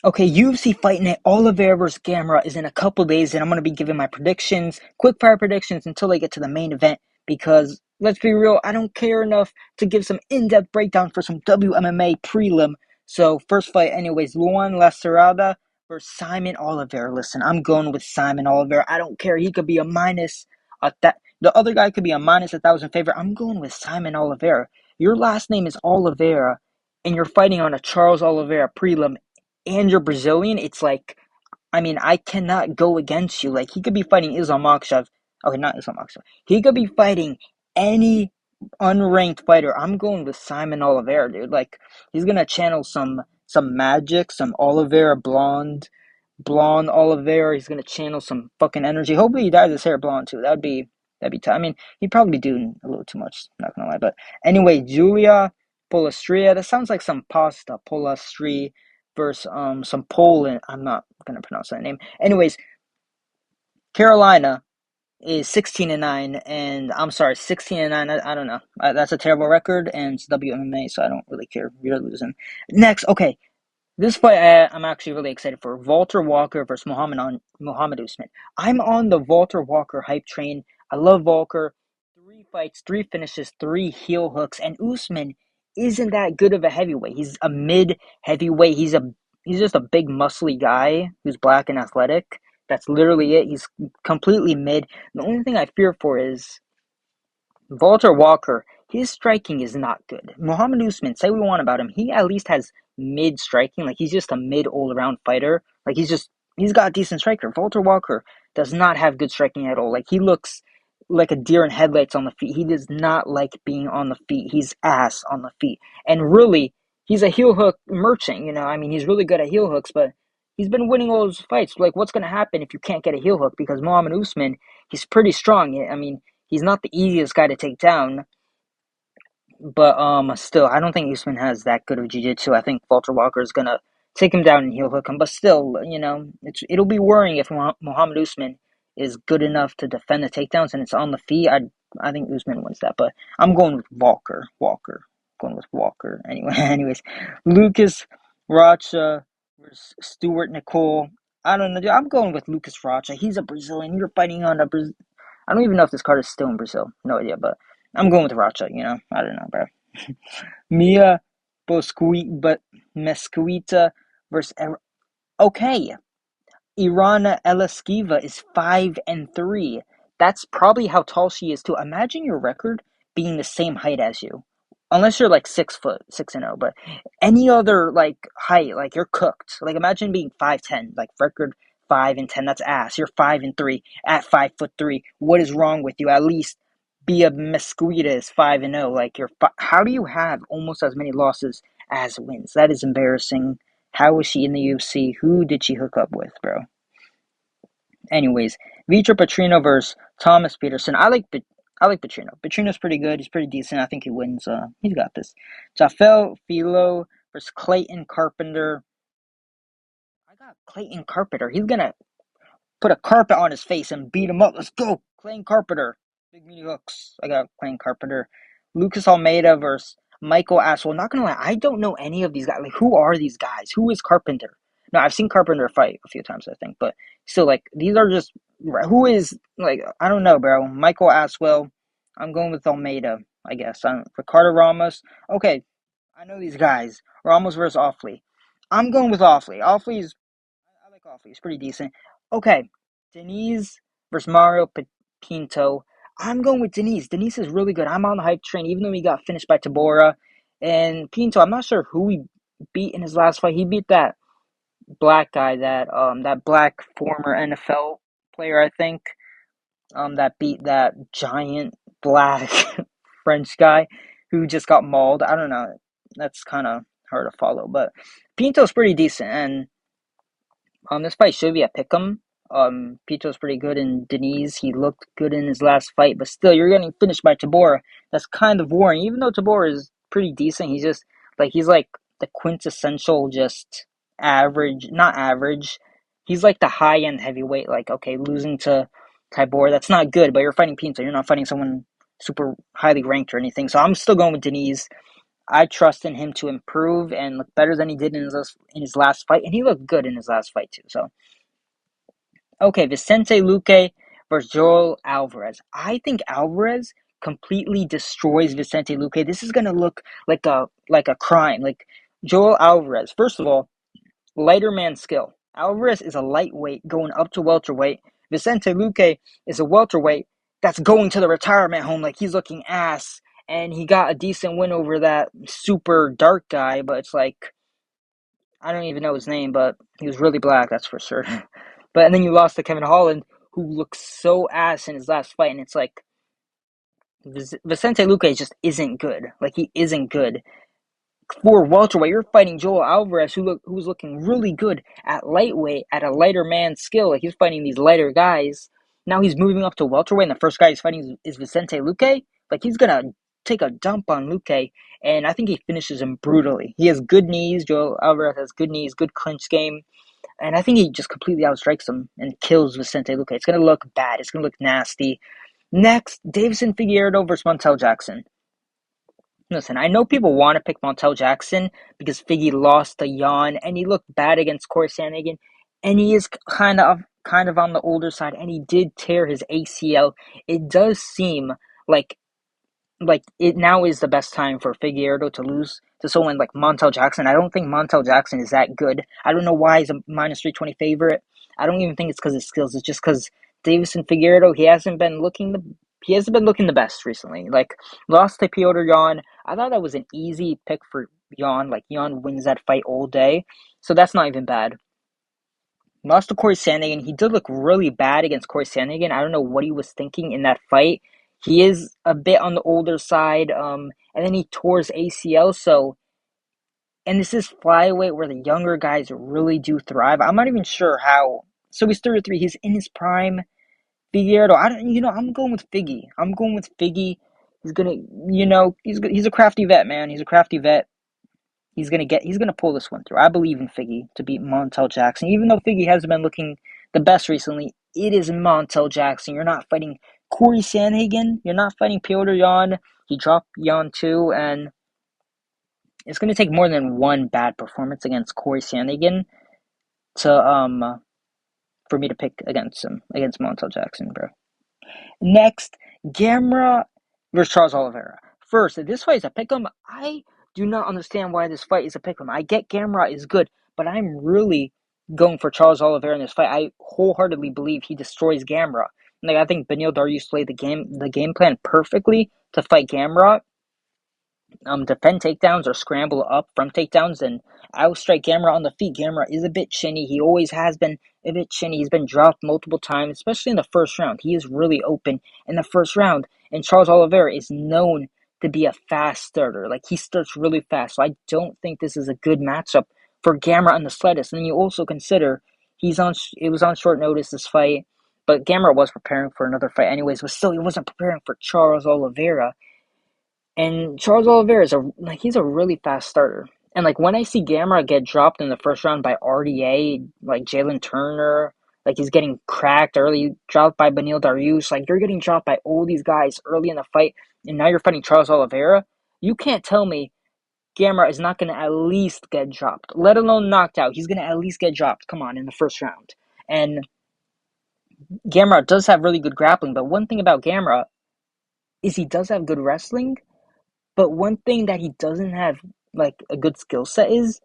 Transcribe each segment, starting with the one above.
Okay, UFC Fight Night, Oliveira vs Gamrot is in a couple days, and I'm going to be giving my predictions, quick fire predictions until they get to the main event. Because let's be real, I don't care enough to give some in-depth breakdown for some WMMA prelim. So first fight, anyways, Luan Lacerada versus Simon Oliveira. Listen, I'm going with Simon Oliveira. I don't care. He could be a minus that. The other guy could be a minus 1,000 favorite. I'm going with Simon Oliveira. Your last name is Oliveira, and you're fighting on a Charles Oliveira prelim and you're Brazilian, it's like, I mean, I cannot go against you. Like, he could be fighting Islam Makhachev. Okay, not Islam Makhachev. He could be fighting any unranked fighter. I'm going with Simon Oliveira, dude. Like, he's gonna channel some magic, some Oliveira blonde Oliveira. He's gonna channel some fucking energy. Hopefully, he dyes his hair blonde too. That'd be tough. I mean, he'd probably be doing a little too much. Not gonna lie, but anyway, Julia Polastria. That sounds like some pasta. Polastri versus some Poland. I'm not gonna pronounce that name. Anyways, Carolina is 16-9, and I'm sorry, 16-9. I don't know. That's a terrible record, and it's WMMA, so I don't really care. You're losing. Next, okay, this fight I'm actually really excited for. Walter Walker versus Muhammad Usman. I'm on the Walter Walker hype train. I love Walker. 3 fights, 3 finishes, 3 heel hooks, and Usman isn't that good of a heavyweight. He's a mid heavyweight. He's just a big muscly guy who's black and athletic. That's literally it. He's completely mid. The only thing I fear for is Walter Walker, his striking is not good. Muhammad Usman, say we want about him, he at least has mid striking. Like he's just a mid all around fighter. Like he's got a decent striker. Walter Walker does not have good striking at all. Like he looks like a deer in headlights on the feet. He does not like being on the feet. He's ass on the feet. And really, he's a heel hook merchant, I mean, he's really good at heel hooks, but he's been winning all those fights. Like, what's going to happen if you can't get a heel hook? Because Muhammad Usman, he's pretty strong. I mean, he's not the easiest guy to take down, but still, I don't think Usman has that good of jiu-jitsu. I think Walter Walker is gonna take him down and heel hook him. But still, it'll be worrying if Muhammad Usman is good enough to defend the takedowns and it's on the feet. I think Usman wins that, but I'm going with Walker. Going with Walker. Anyway, anyways, Lucas Rocha versus Stuart Nicole. I don't know. Dude, I'm going with Lucas Rocha. He's a Brazilian. You're fighting on a Brazil. I don't even know if this card is still in Brazil. No idea, but I'm going with Racha, I don't know, bro. Mia but Mesquita versus okay. Irana Elaskiva is 5-3. That's probably how tall she is too. Imagine your record being the same height as you. Unless you're like 6 foot, 6-0, but any other like height, like you're cooked. Like imagine being 5'10", like record 5-10. That's ass. You're 5-3 at 5'3". What is wrong with you? At least be a Mesquita is 5-0. Like how do you have almost as many losses as wins? That is embarrassing. How was she in the UFC? Who did she hook up with, bro? Anyways, Vitor Petrino versus Thomas Peterson. I like Petrino. Petrino's pretty good. He's pretty decent. I think he wins. He's got this. Jafel Filo versus Clayton Carpenter. I got Clayton Carpenter. He's gonna put a carpet on his face and beat him up. Let's go, Clayton Carpenter. Big meaty hooks. I got Clayton Carpenter. Lucas Almeida versus Michael Aswell. Not gonna lie, I don't know any of these guys. Like, who are these guys? Who is Carpenter? No, I've seen Carpenter fight a few times, I think, but still, like, these are just who is like I don't know, bro. Michael Aswell. I'm going with Almeida, I guess. Ricardo Ramos. Okay, I know these guys. Ramos versus Offley. I'm going with Offley. I like Offley. He's pretty decent. Okay, Denise versus Mario Pinto. I'm going with Denise. Denise is really good. I'm on the hype train, even though he got finished by Tabora. And Pinto, I'm not sure who he beat in his last fight. He beat that black guy, that black former NFL player, I think. That beat that giant black French guy who just got mauled. I don't know. That's kind of hard to follow, but Pinto's pretty decent, and this fight should be a pick'em. Pito's pretty good, and Denise, he looked good in his last fight, but still, you're getting finished by Tabora. That's kind of worrying. Even though Tabora is pretty decent, he's like the quintessential just average, not average. He's like the high end heavyweight. Like, okay, losing to Tabora, that's not good, but you're fighting Pinto. You're not fighting someone super highly ranked or anything. So I'm still going with Denise. I trust in him to improve and look better than he did in his last fight, and he looked good in his last fight too. So okay, Vicente Luque versus Joel Alvarez. I think Alvarez completely destroys Vicente Luque. This is gonna look like a crime. Like Joel Alvarez. First of all, lighter man skill. Alvarez is a lightweight going up to welterweight. Vicente Luque is a welterweight that's going to the retirement home like he's looking ass. And he got a decent win over that super dark guy, but it's like I don't even know his name, but he was really black, that's for sure. But and then you lost to Kevin Holland, who looks so ass in his last fight, and it's like Vicente Luque just isn't good. Like he isn't good for welterweight. You're fighting Joel Alvarez, who's looking really good at lightweight, at a lighter man skill. Like he's fighting these lighter guys. Now he's moving up to welterweight, and the first guy he's fighting is Vicente Luque. Like he's gonna take a dump on Luque, and I think he finishes him brutally. He has good knees. Joel Alvarez has good knees, good clinch game, and I think he just completely outstrikes him and kills Vicente Luque. It's gonna look bad. It's gonna look nasty. Next, Deiveson Figueiredo versus Montel Jackson. Listen, I know people want to pick Montel Jackson because Figgy lost to Jan and he looked bad against Corey Sandhagen, and he is kind of on the older side, and he did tear his ACL. It does seem like it now is the best time for Figueiredo to lose to someone like Montel Jackson. I don't think Montel Jackson is that good. I don't know why he's a minus 320 favorite. I don't even think it's because of skills. It's just because Deiveson Figueiredo, he hasn't been looking the best recently. Like lost to Piotr Jan. I thought that was an easy pick for Jan. Like Jan wins that fight all day, so that's not even bad. Lost to Corey Sandhagen. He did look really bad against Corey Sandhagen. I don't know what he was thinking in that fight. He is a bit on the older side, and then he tore his ACL. So, and this is flyweight where the younger guys really do thrive. I'm not even sure how. So he's 33. He's in his prime. Figueroa. I don't. I'm going with Figgy. I'm going with Figgy. He's gonna. He's a crafty vet, man. He's a crafty vet. He's gonna pull this one through. I believe in Figgy to beat Montel Jackson. Even though Figgy hasn't been looking the best recently, it is Montel Jackson. You're not fighting Corey Sandhagen. You're not fighting Piotr Jan. He dropped Jan too, and it's gonna take more than one bad performance against Corey Sandhagen to for me to pick against him against Montel Jackson, bro. Next, Gamrot versus Charles Oliveira. First, this fight is a pick'em. I do not understand why this fight is a pick'em. I get Gamrot is good, but I'm really going for Charles Oliveira in this fight. I wholeheartedly believe he destroys Gamrot. Like I think Beneil Dariush played the game plan perfectly to fight Gamrot. Defend takedowns or scramble up from takedowns and outstrike Gamrot on the feet. Gamrot is a bit chinny. He always has been a bit chinny. He's been dropped multiple times, especially in the first round. He is really open in the first round. And Charles Oliveira is known to be a fast starter. Like he starts really fast. So I don't think this is a good matchup for Gamrot in the slightest. And then you also consider it was on short notice this fight, but Gamrot was preparing for another fight anyways, but still he wasn't preparing for Charles Oliveira. And Charles Oliveira he's a really fast starter. And like when I see Gamera get dropped in the first round by RDA, like Jalen Turner, like he's getting cracked early, dropped by Beneil Dariush, like you're getting dropped by all these guys early in the fight, and now you're fighting Charles Oliveira. You can't tell me Gamera is not gonna at least get dropped, let alone knocked out. He's gonna at least get dropped. Come on, in the first round. And Gamera does have really good grappling, but one thing about Gamera is he does have good wrestling. But one thing that he doesn't have like a good skill set is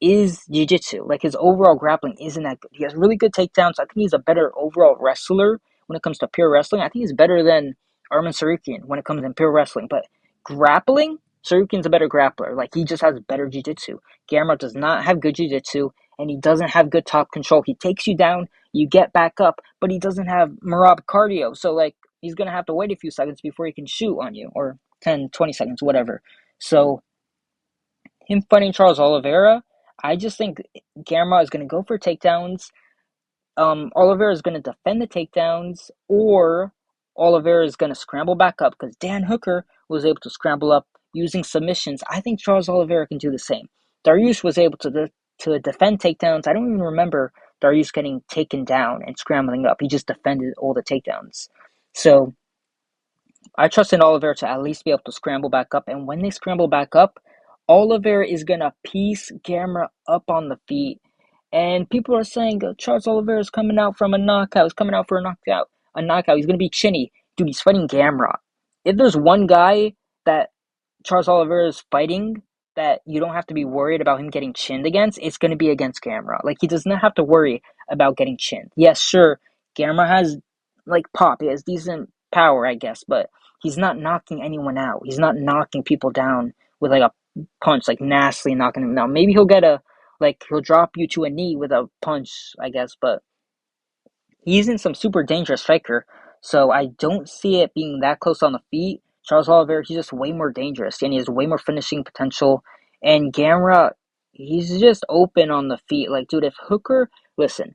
jiu-jitsu. Like his overall grappling isn't that good. He has really good takedowns. I think he's a better overall wrestler when it comes to pure wrestling. I think he's better than Arman Tsarukyan when it comes to pure wrestling. But grappling, Tsarukyan's a better grappler. Like he just has better jiu-jitsu. Gamrot does not have good jiu-jitsu, and he doesn't have good top control. He takes you down, you get back up, but he doesn't have Marab cardio. So like he's gonna have to wait a few seconds before he can shoot on you, or 10, 20 seconds, whatever. So him fighting Charles Oliveira, I just think Gamrot is going to go for takedowns. Oliveira is going to defend the takedowns, or Oliveira is going to scramble back up because Dan Hooker was able to scramble up using submissions. I think Charles Oliveira can do the same. Dariush was able to defend takedowns. I don't even remember Dariush getting taken down and scrambling up. He just defended all the takedowns. So I trust in Oliveira to at least be able to scramble back up. And when they scramble back up, Oliveira is gonna piece Gamrot up on the feet. And people are saying Charles Oliveira is coming out from a knockout. He's coming out for a knockout. A knockout. He's gonna be chinny, dude. He's fighting Gamrot. If there's one guy that Charles Oliveira is fighting that you don't have to be worried about him getting chinned against, it's going to be against Gamrot. Like, he does not have to worry about getting chinned. Yes, sure, Gamrot has, like, pop. He has decent power, I guess, but he's not knocking anyone out. He's not knocking people down with, like, a punch, like, nastily knocking them down. Maybe he'll drop you to a knee with a punch, I guess, but he isn't some super dangerous striker, so I don't see it being that close on the feet. Charles Oliveira, he's just way more dangerous, and he has way more finishing potential. And Gamrot, he's just open on the feet. Like, dude, if Hooker, listen,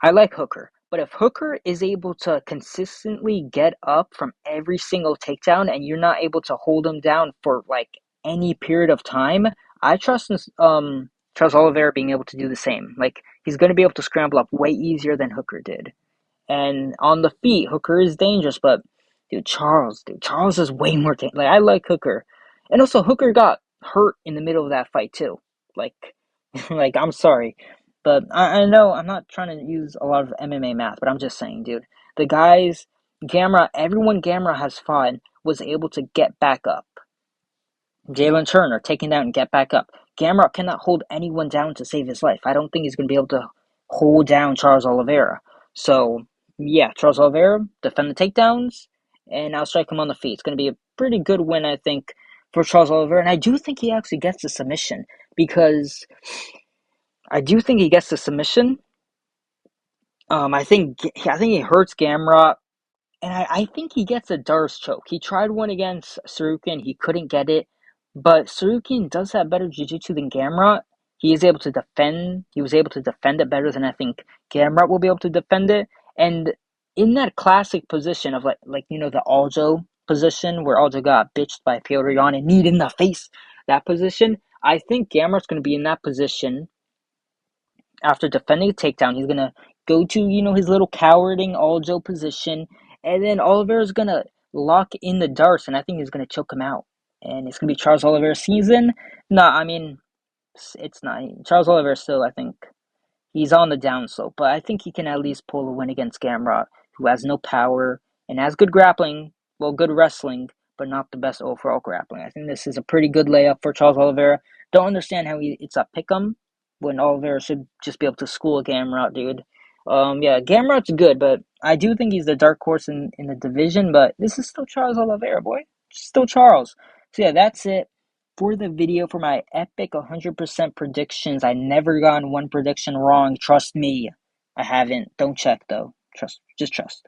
I like Hooker, but if Hooker is able to consistently get up from every single takedown, and you're not able to hold him down for like any period of time, I trust in Charles Oliveira being able to do the same. Like, he's going to be able to scramble up way easier than Hooker did. And on the feet, Hooker is dangerous, but Charles is way more dangerous. Like, I like Hooker, and also Hooker got hurt in the middle of that fight too. Like, like, I'm sorry, but I know I'm not trying to use a lot of MMA math, but I'm just saying, dude, the guys, everyone Gamrot has fought was able to get back up. Jalen Turner taken down and get back up. Gamrot cannot hold anyone down to save his life. I don't think he's going to be able to hold down Charles Oliveira. So, yeah, Charles Oliveira, defend the takedowns, and I'll strike him on the feet. It's going to be a pretty good win, I think, for Charles Oliveira. And I do think he actually gets the submission because I do think he gets the submission. I think he hurts Gamrot, and I think he gets a Darce choke. He tried one against Sarukin. He couldn't get it. But Sarukin does have better jiu-jitsu than Gamrot. He is able to defend. He was able to defend it better than I think Gamrot will be able to defend it. And in that classic position of the Aljo position where Aljo got bitched by Petr Yan and kneed in the face, that position, I think Gamrot's going to be in that position after defending a takedown. He's going to go to, his little cowarding Aljo position, and then Oliveira's going to lock in the darts, and I think he's going to choke him out. And it's going to be Charles Oliveira's season. No, I mean, it's not. Charles Oliveira still, I think, he's on the downslope, but I think he can at least pull a win against Gamrot, who has no power and has good grappling, well, good wrestling, but not the best overall grappling. I think this is a pretty good layup for Charles Oliveira. Don't understand how it's a pick'em when Oliveira should just be able to school Gamrot, dude. Yeah, Gamrot's good, but I do think he's the dark horse in the division, but this is still Charles Oliveira, boy. Still Charles. So yeah, that's it for the video for my epic 100% predictions. I never gotten one prediction wrong. Trust me. I haven't. Don't check though. Just trust.